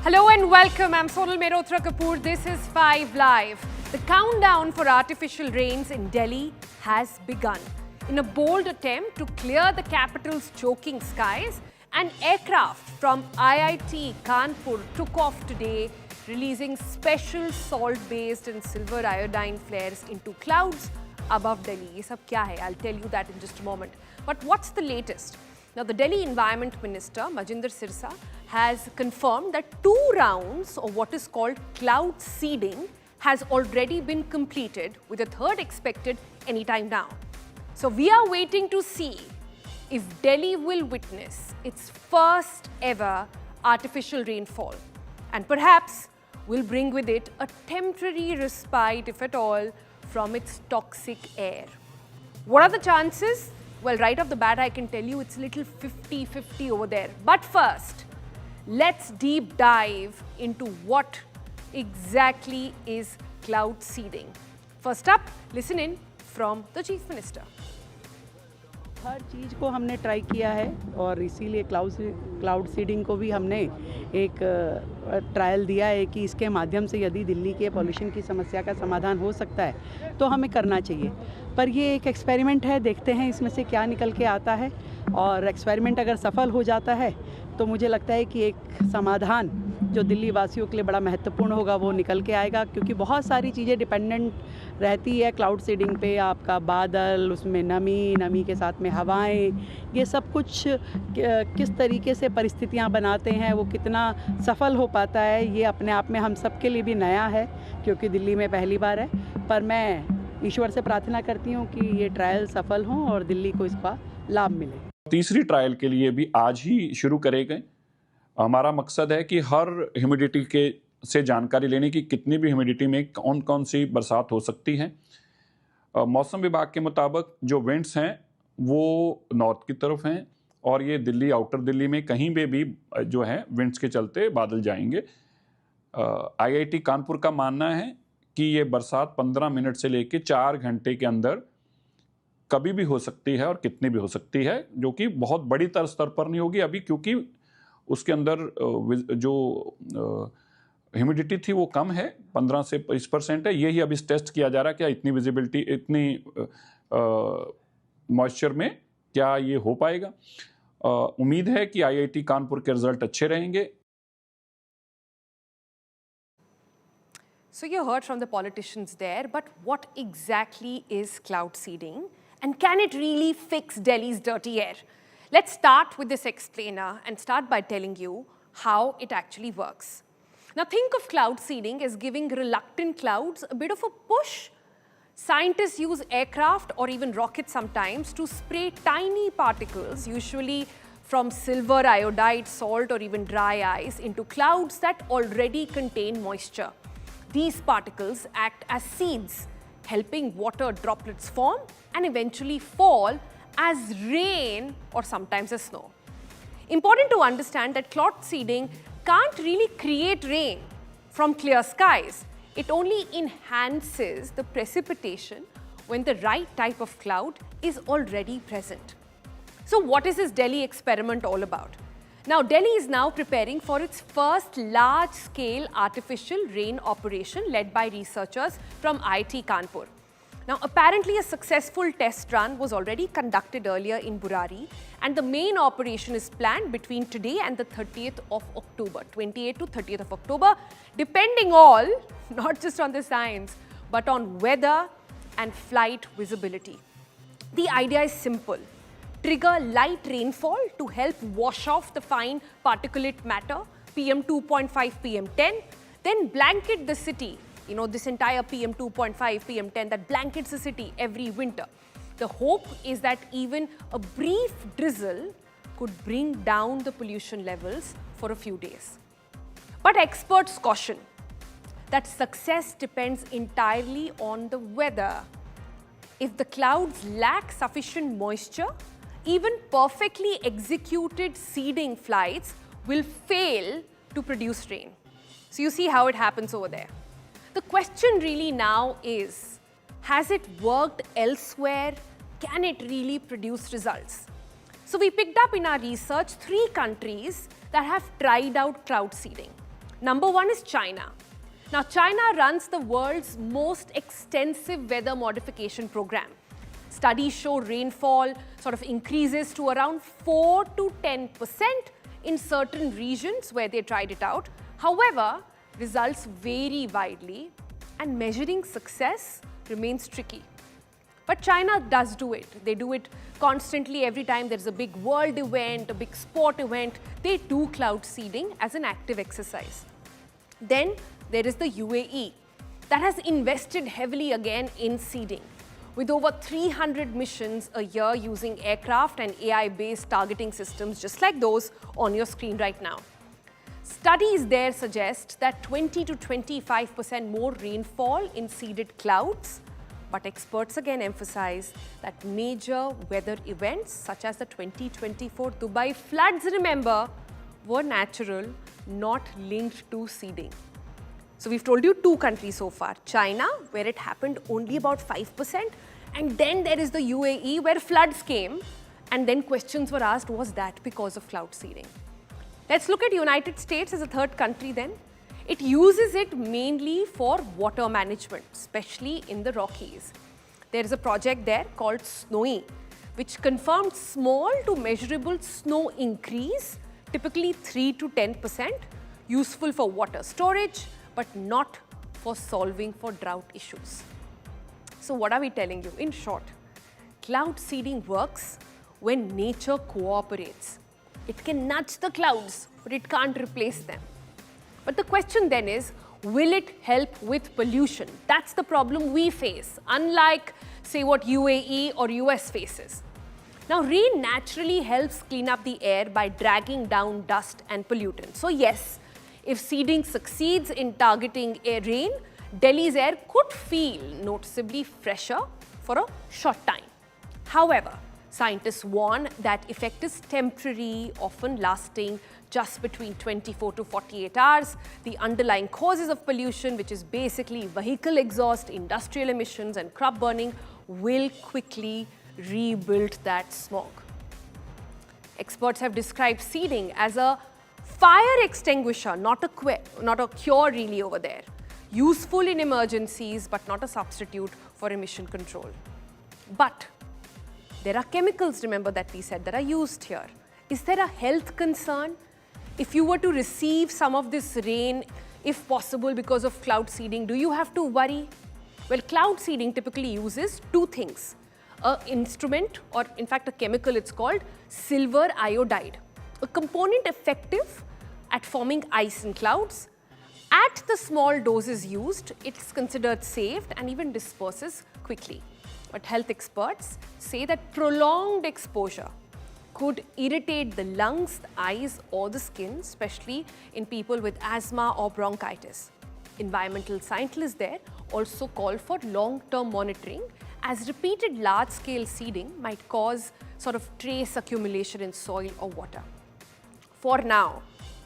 Hello and welcome. I'm Sonal Mehrotra Kapoor. This is 5 Live. The countdown for artificial rains in Delhi has begun. In a bold attempt to clear the capital's choking skies, an aircraft from IIT Kanpur took off today, releasing special salt-based and silver iodine flares into clouds above Delhi. Ye sab kya hai? I'll tell you that in just a moment. But what's the latest? Now, the Delhi Environment Minister, Majinder Sirsa, has confirmed that 2 rounds of what is called cloud seeding has already been completed, with a third expected anytime now. So, we are waiting to see if Delhi will witness its first ever artificial rainfall, and perhaps will bring with it a temporary respite, if at all, from its toxic air. What are the chances? Well, right off the bat, I can tell you it's little 50-50 over there. But first, let's deep dive into what exactly is cloud seeding. First up, listen in from the Chief Minister. हर चीज़ को हमने try किया है और इसीलिए cloud seeding को भी हमने एक ट्रायल दिया है कि इसके माध्यम से यदि दिल्ली के पॉल्यूशन की समस्या का समाधान हो सकता है तो हमें करना चाहिए। पर ये एक एक्सपेरिमेंट है, देखते हैं इसमें से क्या निकल के आता है। और एक्सपेरिमेंट अगर सफल हो जाता है तो मुझे लगता है कि एक समाधान जो दिल्ली वासियों के लिए बड़ा महत्वपूर्ण होगा वो निकल के आएगा, क्योंकि बहुत सारी चीज़ें डिपेंडेंट रहती है क्लाउड सीडिंग पे। आपका बादल, उसमें नमी के साथ में हवाएं, ये सब कुछ किस तरीके से परिस्थितियां बनाते हैं, वो कितना सफल हो पाता है, ये अपने आप में हम सब के लिए भी नया है, क्योंकि दिल्ली में पहली बार है। पर मैं ईश्वर से प्रार्थना करती हूँ कि ये ट्रायल सफल हों और दिल्ली को इसका लाभ मिले। तीसरी ट्रायल के लिए भी आज ही शुरू करे गए। हमारा मकसद है कि हर ह्यूमिडिटी के से जानकारी लेने की, कितनी भी ह्यूमिडिटी में कौन कौन सी बरसात हो सकती है। मौसम विभाग के मुताबिक जो विंड्स हैं वो नॉर्थ की तरफ हैं और ये दिल्ली, आउटर दिल्ली में कहीं पे भी जो है विंड्स के चलते बादल जाएंगे। IIT कानपुर का मानना है कि ये बरसात 15 मिनट से लेकर 4 घंटे के अंदर कभी भी हो सकती है और कितनी भी हो सकती है, जो कि बहुत बड़ी स्तर पर नहीं होगी अभी, क्योंकि उसके अंदर जो ह्यूमिडिटी थी वो कम है, 15 से 20% है। यही अभी टेस्ट किया जा रहा है क्या इतनी विजिबिलिटी, इतनी मॉइस्चर में क्या ये हो पाएगा। उम्मीद है कि IIT कानपुर के रिजल्ट अच्छे रहेंगे। So you heard from the politicians there, but what exactly is cloud seeding? And can it really fix Delhi's dirty air? Let's start with this explainer and start by telling you how it actually works. Now think of cloud seeding as giving reluctant clouds a bit of a push. Scientists use aircraft or even rockets sometimes to spray tiny particles, usually from silver iodide, salt or even dry ice, into clouds that already contain moisture. These particles act as seeds, helping water droplets form and eventually fall as rain or sometimes as snow. Important to understand that cloud seeding can't really create rain from clear skies. It only enhances the precipitation when the right type of cloud is already present. So what is this Delhi experiment all about? Now, Delhi is now preparing for its first large-scale artificial rain operation led by researchers from IIT Kanpur. Now, apparently a successful test run was already conducted earlier in Burari, and the main operation is planned between today and the 30th of October, 28th to 30th of October, depending all, not just on the science, but on weather and flight visibility. The idea is simple. Trigger light rainfall to help wash off the fine particulate matter, PM2.5, PM10, then blanket the city. You know, this entire PM2.5, PM10 that blankets the city every winter. The hope is that even a brief drizzle could bring down the pollution levels for a few days. But experts caution that success depends entirely on the weather. If the clouds lack sufficient moisture, even perfectly executed seeding flights will fail to produce rain. So you see how it happens over there. The question really now is, has it worked elsewhere? Can it really produce results? So we picked up in our research 3 countries that have tried out cloud seeding. Number one is China. Now, China runs the world's most extensive weather modification program. Studies show rainfall sort of increases to around 4 to 10% in certain regions where they tried it out. However, results vary widely and measuring success remains tricky. But China does do it. They do it constantly. Every time there's a big world event, a big sport event, they do cloud seeding as an active exercise. Then there is the UAE that has invested heavily again in seeding, with over 300 missions a year using aircraft and AI-based targeting systems just like those on your screen right now. Studies there suggest that 20 to 25% more rainfall in seeded clouds, but experts again emphasize that major weather events such as the 2024 Dubai floods, remember, were natural, not linked to seeding. So we've told you two countries so far, China, where it happened only about 5%, and then there is the UAE where floods came, and then questions were asked, was that because of cloud seeding? Let's look at United States as a third country then. It uses it mainly for water management, especially in the Rockies. There is a project there called Snowy, which confirmed small to measurable snow increase, typically 3 to 10%, useful for water storage, but not for solving for drought issues. So what are we telling you? In short, cloud seeding works when nature cooperates. It can nudge the clouds, but it can't replace them. But the question then is, will it help with pollution? That's the problem we face, unlike, say, what UAE or US faces. Now, rain naturally helps clean up the air by dragging down dust and pollutants. So yes, if seeding succeeds in targeting rain, Delhi's air could feel noticeably fresher for a short time. However, scientists warn that effect is temporary, often lasting just between 24 to 48 hours. The underlying causes of pollution, which is basically vehicle exhaust, industrial emissions, and crop burning, will quickly rebuild that smog. Experts have described seeding as a fire extinguisher, not a cure really over there. Useful in emergencies, but not a substitute for emission control. But there are chemicals, remember, that we said that are used here. Is there a health concern? If you were to receive some of this rain, if possible, because of cloud seeding, do you have to worry? Well, cloud seeding typically uses two things. An instrument, or in fact a chemical, it's called silver iodide. A component effective at forming ice in clouds. At the small doses used, it's considered safe and even disperses quickly. But health experts say that prolonged exposure could irritate the lungs, the eyes, or the skin, especially in people with asthma or bronchitis. Environmental scientists there also call for long-term monitoring, as repeated large-scale seeding might cause sort of trace accumulation in soil or water. For now,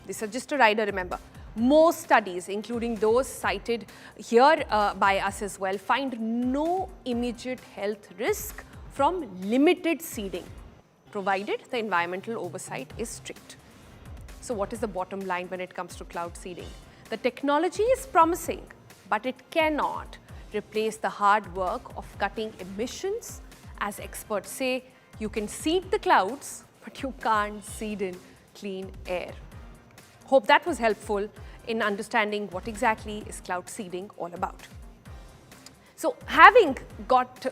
this is just a rider, remember, most studies, including those cited here by us as well, find no immediate health risk from limited seeding, provided the environmental oversight is strict. So what is the bottom line when it comes to cloud seeding? The technology is promising, but it cannot replace the hard work of cutting emissions. As experts say, you can seed the clouds, but you can't seed in clean air. Hope that was helpful in understanding what exactly is cloud seeding all about. So having got,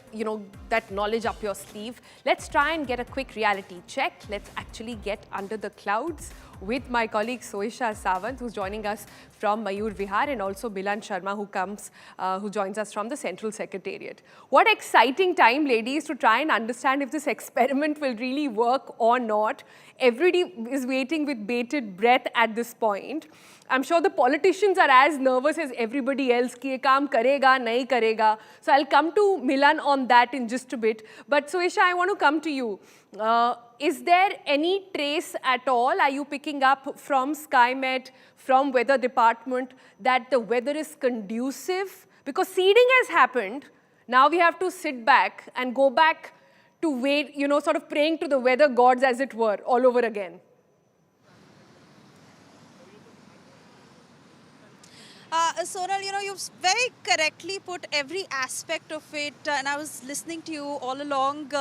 that knowledge up your sleeve, let's try and get a quick reality check. Let's actually get under the clouds with my colleague Soisha Sawant, who's joining us from Mayur Vihar, and also Milan Sharma, who joins us from the Central Secretariat. What exciting time, ladies, to try and understand if this experiment will really work or not. Everybody is waiting with bated breath at this point. I'm sure the politicians are as nervous as everybody else कि ये काम करेगा, नहीं करेगा. So I'll come to Milan on that in just a bit. But Soisha, I want to come to you. Is there any trace at all? Are you picking up from SkyMet, from Weather Department, that the weather is conducive? Because seeding has happened. Now we have to sit back and go back to wait, sort of praying to the weather gods, as it were, all over again. Sonal, you've very correctly put every aspect of it, and I was listening to you all along.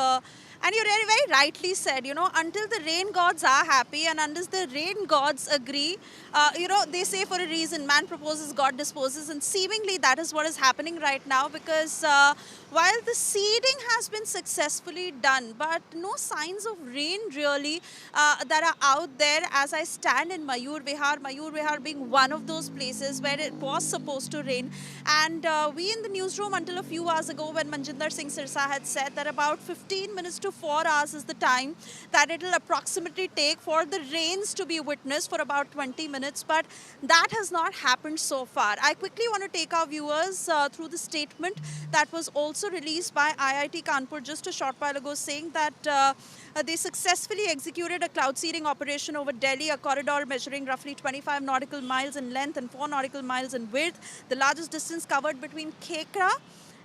And you very, very rightly said, until the rain gods are happy and until the rain gods agree, they say for a reason, man proposes, God disposes, and seemingly that is what is happening right now because while the seeding has been successfully done, but no signs of rain really that are out there as I stand in Mayur Vihar being one of those places where it was supposed to rain. And we in the newsroom until a few hours ago when Manjinder Singh Sirsa had said that about 15 minutes to 4 hours is the time that it will approximately take for the rains to be witnessed for about 20 minutes. But that has not happened so far. I quickly want to take our viewers through the statement that was also released by IIT Kanpur just a short while ago saying that they successfully executed a cloud seeding operation over Delhi, a corridor measuring roughly 25 nautical miles in length and 4 nautical miles in width. The largest distance covered between Khekra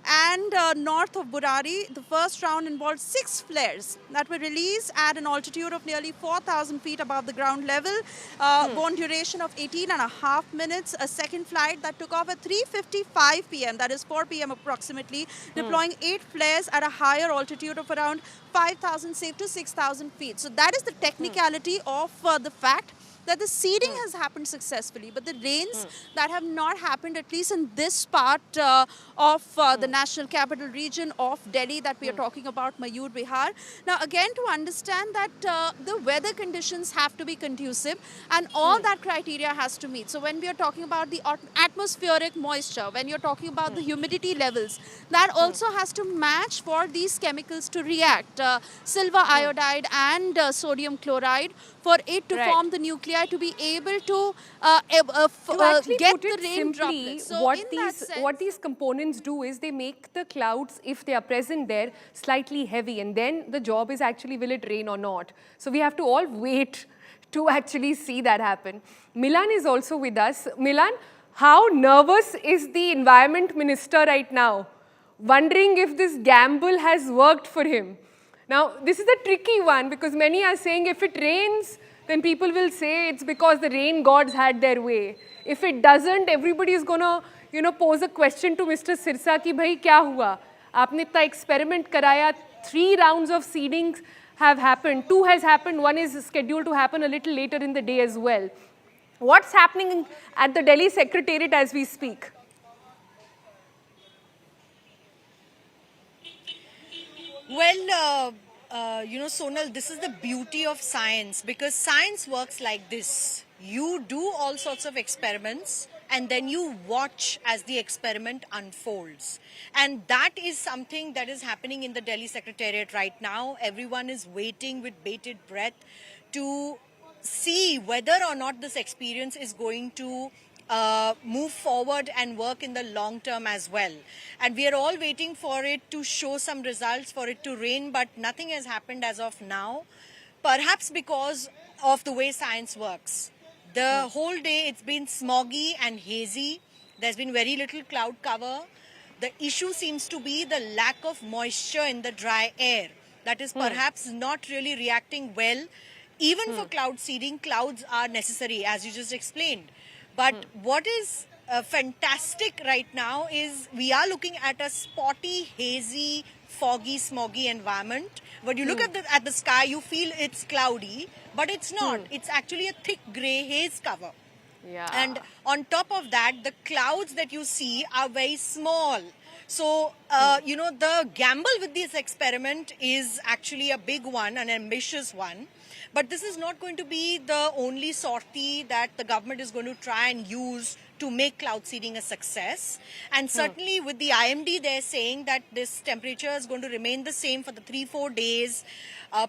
and north of Burari. The first round involved 6 flares that were released at an altitude of nearly 4,000 feet above the ground level. Born duration of 18.5 minutes. A second flight that took off at 3:55 p.m. that is 4 p.m. approximately, deploying 8 flares at a higher altitude of around 5,000 safe to 6,000 feet. So that is the technicality of the fact that the seeding has happened successfully, but the rains that have not happened, at least in this part of the national capital region of Delhi that we are talking about, Mayur Vihar. Now, again, to understand that the weather conditions have to be conducive and all that criteria has to meet. So when we are talking about the atmospheric moisture, when you're talking about the humidity levels, that also has to match for these chemicals to react. Silver iodide and sodium chloride for it to Right. form the nuclei to be able to Actually get put the it rain simply, droplets. So what in these that sense, what these components do is they make the clouds, if they are present there, slightly heavy, and then the job is actually will it rain or not. So we have to all wait to actually see that happen. Milan is also with us. Milan, how nervous is the environment minister right now? Wondering if this gamble has worked for him. Now, this is a tricky one because many are saying if it rains, then people will say it's because the rain gods had their way. If it doesn't, everybody is going to, pose a question to Mr. Sirsa ki bhai kya hua? Aapne itna experiment karaya, 3 rounds of seedings have happened. 2 has happened, 1 is scheduled to happen a little later in the day as well. What's happening at the Delhi Secretariat as we speak? Well, Sonal, this is the beauty of science because science works like this. You do all sorts of experiments and then you watch as the experiment unfolds. And that is something that is happening in the Delhi Secretariat right now. Everyone is waiting with bated breath to see whether or not this experience is going to move forward and work in the long term as well. And we are all waiting for it to show some results, for it to rain, but nothing has happened as of now. Perhaps because of the way science works. The whole day it's been smoggy and hazy. There's been very little cloud cover. The issue seems to be the lack of moisture in the dry air. That is perhaps not really reacting well. Even for cloud seeding, clouds are necessary, as you just explained. But what is fantastic right now is we are looking at a spotty, hazy, foggy, smoggy environment. When you look at the sky, you feel it's cloudy, but it's not. It's actually a thick grey haze cover. Yeah. And on top of that, the clouds that you see are very small. So, the gamble with this experiment is actually a big one, an ambitious one. But this is not going to be the only sortie that the government is going to try and use to make cloud seeding a success. And certainly with the IMD, they're saying that this temperature is going to remain the same for the 3-4 days.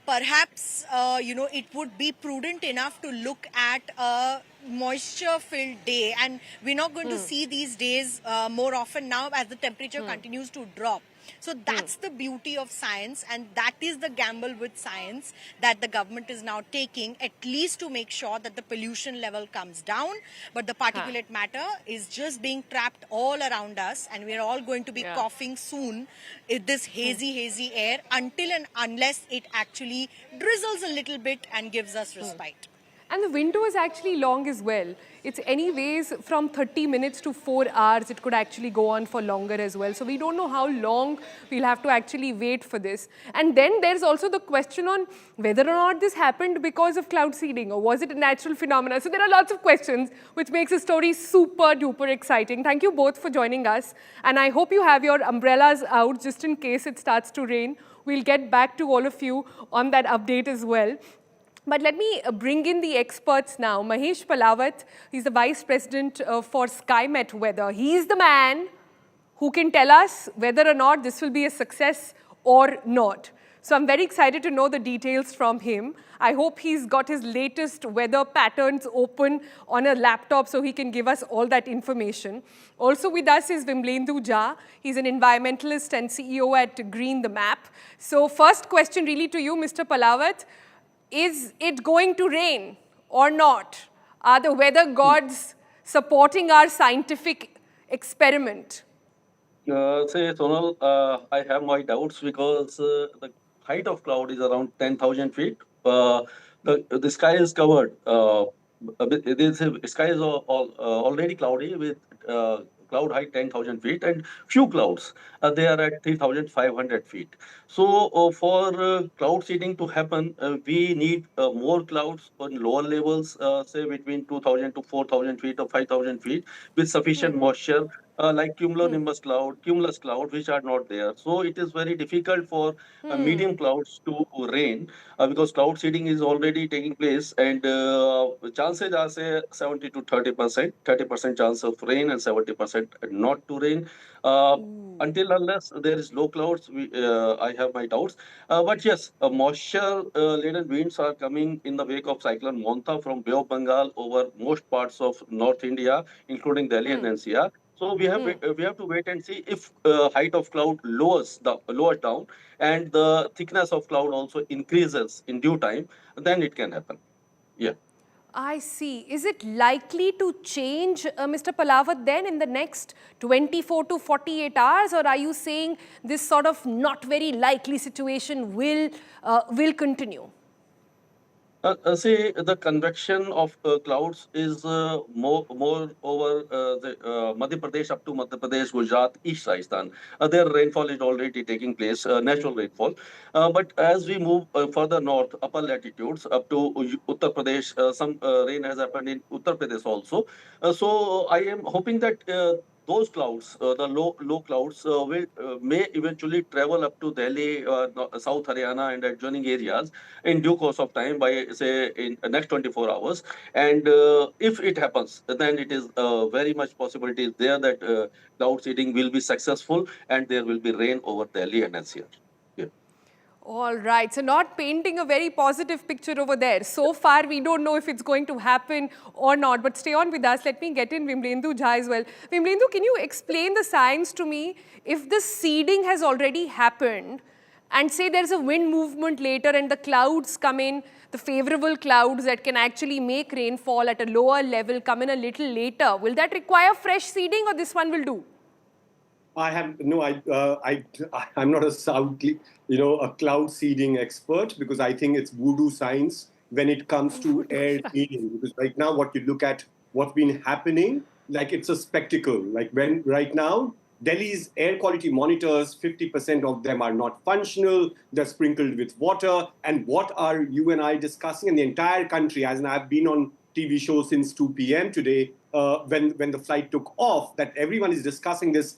Perhaps, it would be prudent enough to look at a moisture-filled day. And we're not going to see these days more often now as the temperature continues to drop. So that's the beauty of science, and that is the gamble with science that the government is now taking, at least to make sure that the pollution level comes down. But the particulate matter is just being trapped all around us, and we're all going to be coughing soon in this hazy air until and unless it actually drizzles a little bit and gives us respite. And the window is actually long as well. It's anyways from 30 minutes to 4 hours. It could actually go on for longer as well. So we don't know how long we'll have to actually wait for this. And then there's also the question on whether or not this happened because of cloud seeding, or was it a natural phenomenon? So there are lots of questions, which makes the story super duper exciting. Thank you both for joining us. And I hope you have your umbrellas out just in case it starts to rain. We'll get back to all of you on that update as well. But let me bring in the experts now. Mahesh Palawat, he's the Vice President for SkyMet Weather. He's the man who can tell us whether or not this will be a success or not. So I'm very excited to know the details from him. I hope he's got his latest weather patterns open on a laptop so he can give us all that information. Also with us is Vimlindu Jha. He's an environmentalist and CEO at Green the Map. So first question really to you, Mr. Palawat. Is it going to rain or not? Are the weather gods supporting our scientific experiment? Say, Sonal, I have my doubts because the height of cloud is around 10,000 feet. The sky is covered. The sky is already cloudy with cloud height 10,000 feet, and few clouds. They are at 3,500 feet. So for cloud seeding to happen, we need more clouds on lower levels, say between 2,000 to 4,000 feet or 5,000 feet, with sufficient moisture, like cumulus cloud, which are not there. So it is very difficult for medium clouds to rain, because cloud seeding is already taking place, and chances are say 70 to 30%, 30% chance of rain and 70% not to rain. Until unless there is low clouds, I have my doubts. But yes, moisture-laden winds are coming in the wake of cyclone Montha from Bay of Bengal over most parts of North India, including Delhi and NCR. So we have to wait and see if height of cloud lowers down, and the thickness of cloud also increases in due time. Then it can happen. Yeah. I see. Is it likely to change, Mr. Palawat, then in the next 24 to 48 hours? Or are you saying this sort of not very likely situation will continue? See, the convection of clouds is more over the Madhya Pradesh up to Madhya Pradesh, Gujarat, East Rajasthan. Their rainfall is already taking place, natural rainfall. But as we move further north, upper latitudes up to Uttar Pradesh, some rain has happened in Uttar Pradesh also. So I am hoping that those clouds, the low clouds, may eventually travel up to Delhi, South Haryana, and adjoining areas in due course of time, by say in the next 24 hours. And if it happens, then it is very much possibility is there that cloud seeding will be successful and there will be rain over Delhi and NCR. Yeah. All right, so not painting a very positive picture over there. So far, we don't know if it's going to happen or not, but stay on with us. Let me get in Vimlindu Jha as well. Vimlindu, can you explain the science to me? If the seeding has already happened, and say there's a wind movement later and the clouds come in, the favorable clouds that can actually make rainfall at a lower level come in a little later, will that require fresh seeding, or this one will do? I'm not a cloud seeding expert, because I think it's voodoo science when it comes to air seeding. Because right now, what you look at, what's been happening, like it's a spectacle. Like when right now, Delhi's air quality monitors, 50% of them are not functional. They're sprinkled with water. And what are you and I discussing in the entire country? As I've been on TV shows since 2 p.m. today, when the flight took off, that everyone is discussing this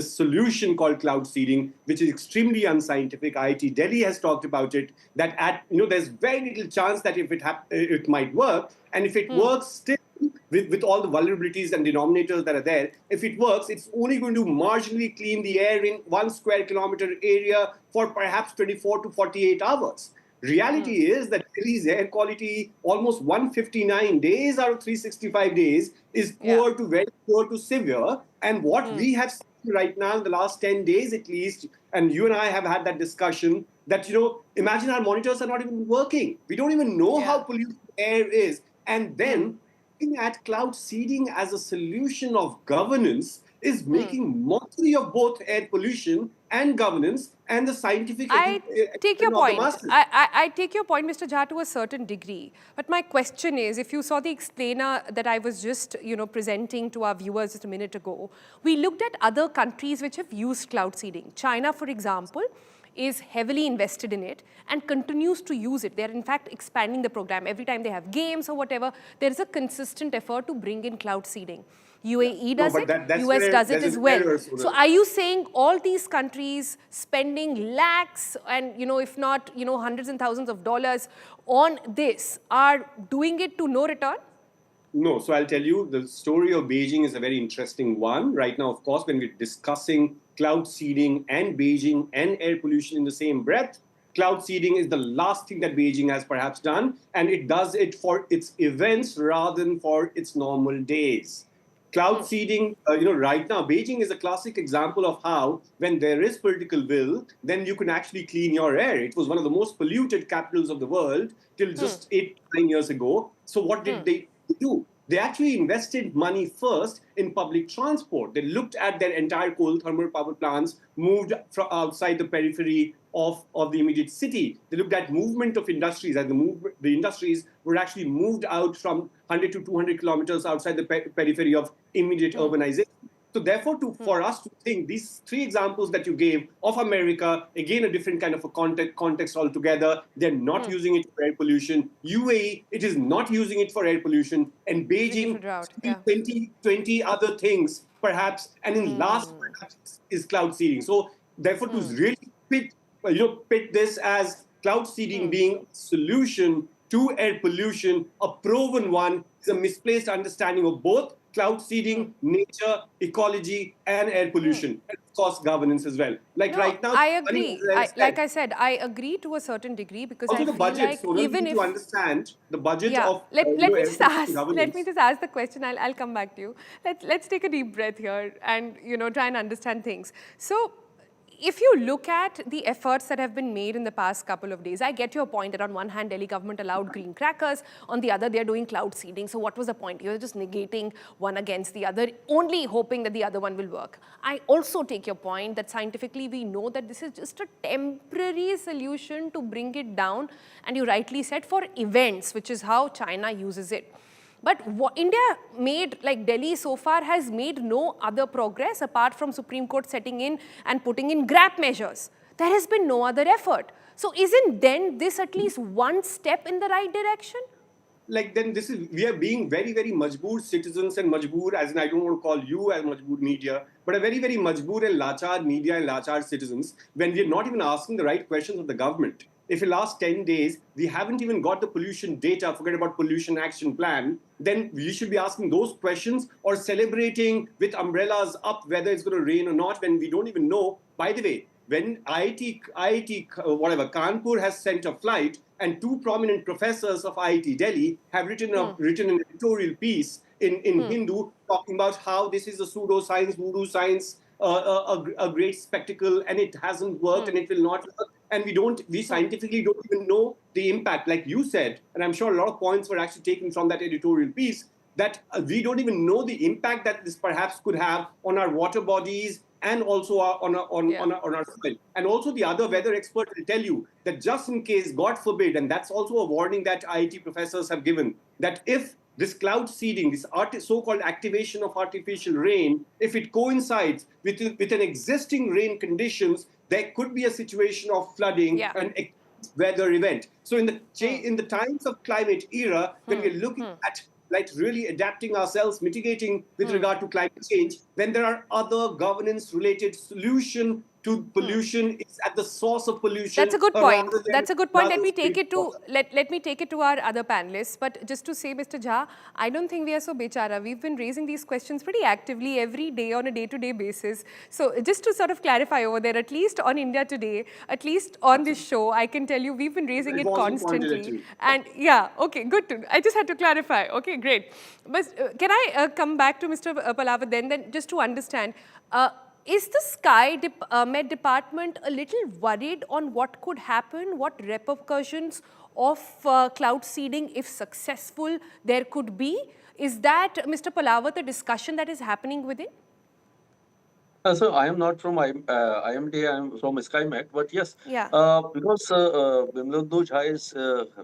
solution called cloud seeding, which is extremely unscientific. IIT Delhi has talked about it, that there's very little chance that if it might work, and if it works still with all the vulnerabilities and denominators that are there, if it works, it's only going to marginally clean the air in 1 square kilometer area for perhaps 24 to 48 hours. Reality is that Delhi's air quality, almost 159 days out of 365 days, is poor to very poor to severe. And what we have seen right now in the last 10 days at least, and you and I have had that discussion, that, imagine our monitors are not even working. We don't even know how polluted air is. And then looking at cloud seeding as a solution of governance is making mockery of both air pollution and governance and the scientific I take your of the point. masses. I take your point, Mr. Jha, to a certain degree. But my question is, if you saw the explainer that I was just, presenting to our viewers just a minute ago, we looked at other countries which have used cloud seeding. China, for example, is heavily invested in it and continues to use it. They're in fact expanding the program. Every time they have games or whatever, there is a consistent effort to bring in cloud seeding. UAE does it, That's US where does it there's as an well. error, So are you saying all these countries spending lakhs and, if not, hundreds and thousands of dollars on this are doing it to no return? No, so I'll tell you, the story of Beijing is a very interesting one. Right now, of course, when we're discussing cloud seeding and Beijing and air pollution in the same breath, cloud seeding is the last thing that Beijing has perhaps done, and it does it for its events rather than for its normal days. Cloud seeding, right now, Beijing is a classic example of how, when there is political will, then you can actually clean your air. It was one of the most polluted capitals of the world till just 8-9 years ago. So what did they do? They actually invested money first in public transport. They looked at their entire coal thermal power plants, moved from outside the periphery of the immediate city. They looked at movement of industries, and the industries were actually moved out from 100 to 200 kilometers outside the periphery of immediate urbanization. So therefore, for us to think these three examples that you gave of America, again, a different kind of a context altogether, they're not using it for air pollution. UAE, it is not using it for air pollution. And Beijing, route, 20 other things, perhaps. And in last, perhaps, is cloud seeding. So therefore, to really pit this as cloud seeding being a solution to air pollution, a proven one, is a misplaced understanding of both cloud seeding, nature, ecology, and air pollution, and of course governance as well. Right now, I agree. Like I said, I agree to a certain degree because also I the feel budget. like So even need if to understand the budget of let me air just pollution ask. governance. Let me just ask the question. I'll come back to you. Let's take a deep breath here and try and understand things. So, if you look at the efforts that have been made in the past couple of days, I get your point that on one hand, Delhi government allowed green crackers, on the other, they're doing cloud seeding. So what was the point? You're just negating one against the other, only hoping that the other one will work. I also take your point that scientifically we know that this is just a temporary solution to bring it down. And you rightly said for events, which is how China uses it. But India made, like Delhi so far, has made no other progress apart from Supreme Court setting in and putting in GRAP measures. There has been no other effort. So isn't then this at least one step in the right direction? Then we are being very, very majboor citizens, and majboor, as in I don't want to call you as majboor media, but a very, very majboor and lachar media and lachar citizens when we are not even asking the right questions of the government. If in the last 10 days, we haven't even got the pollution data, forget about pollution action plan, then we should be asking those questions or celebrating with umbrellas up whether it's going to rain or not when we don't even know. By the way, when IIT Kanpur has sent a flight and two prominent professors of IIT Delhi have written an editorial piece in Hindu talking about how this is a pseudoscience, voodoo science, a great spectacle, and it hasn't worked and it will not work. And we scientifically don't even know the impact, like you said, and I'm sure a lot of points were actually taken from that editorial piece, that we don't even know the impact that this perhaps could have on our water bodies and also on our soil. And also the other weather expert will tell you that just in case, God forbid, and that's also a warning that IIT professors have given, that if this cloud seeding, this so-called activation of artificial rain, if it coincides with an existing rain conditions, there could be a situation of flooding and weather event. So in the times of climate era, when we're looking at really adapting ourselves, mitigating with regard to climate change, when there are other governance-related solution to pollution, it's at the source of pollution. That's a good point. That's a good point. Let me take it to our other panelists. But just to say, Mr. Jha, I don't think we are so bechara. We've been raising these questions pretty actively every day on a day-to-day basis. So just to sort of clarify over there, at least on India Today, at least on this show, I can tell you we've been raising it constantly. And yeah, okay, good. I just had to clarify. Okay, great. But can I come back to Mr. Palawat then just to understand, is the Sky Med department a little worried on what could happen, what repercussions of cloud seeding, if successful, there could be? Is that, Mr. Palawat, a discussion that is happening within? So I am not from IMD, I am from SkyMet, but yes, Yeah. because Vimlindu Jha is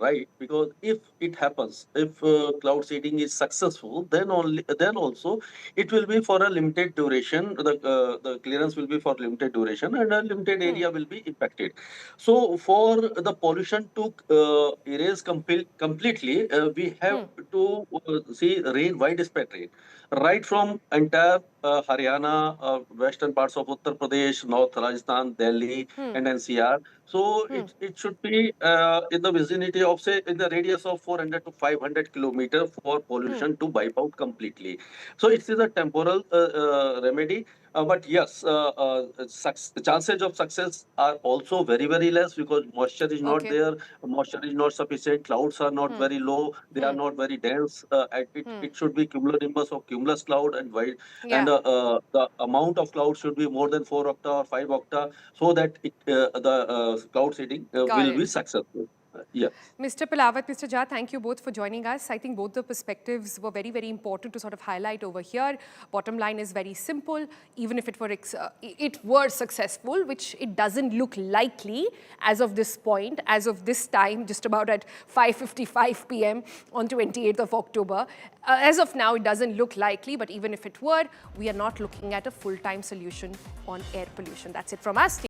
right. Because if it happens, if cloud seeding is successful, then also it will be for a limited duration. The clearance will be for limited duration, and a limited area will be impacted. So for the pollution to erase completely, we have to see rain, widespread rain, right from entire Haryana, western parts of Uttar Pradesh, North Rajasthan, Delhi, and NCR. So it should be in the vicinity of, say, in the radius of 400 to 500 kilometer for pollution to wipe out completely. So it is a temporal remedy. But yes, the chances of success are also very, very less because moisture is not Okay. there, moisture is not sufficient, clouds are not very low, they are not very dense. And it should be cumulonimbus or cumulus cloud, and wide, and Yeah. the amount of cloud should be more than 4 octa or 5 octa, so that the cloud seeding Got will be it. successful. Yes. Mr. Palawat, Mr. Jha, thank you both for joining us. I think both the perspectives were very, very important to sort of highlight over here. Bottom line is very simple. Even if it were successful, which it doesn't look likely as of this point, as of this time, just about at 5:55 p.m. on 28th of October. As of now, it doesn't look likely, but even if it were, we are not looking at a full-time solution on air pollution. That's it from us.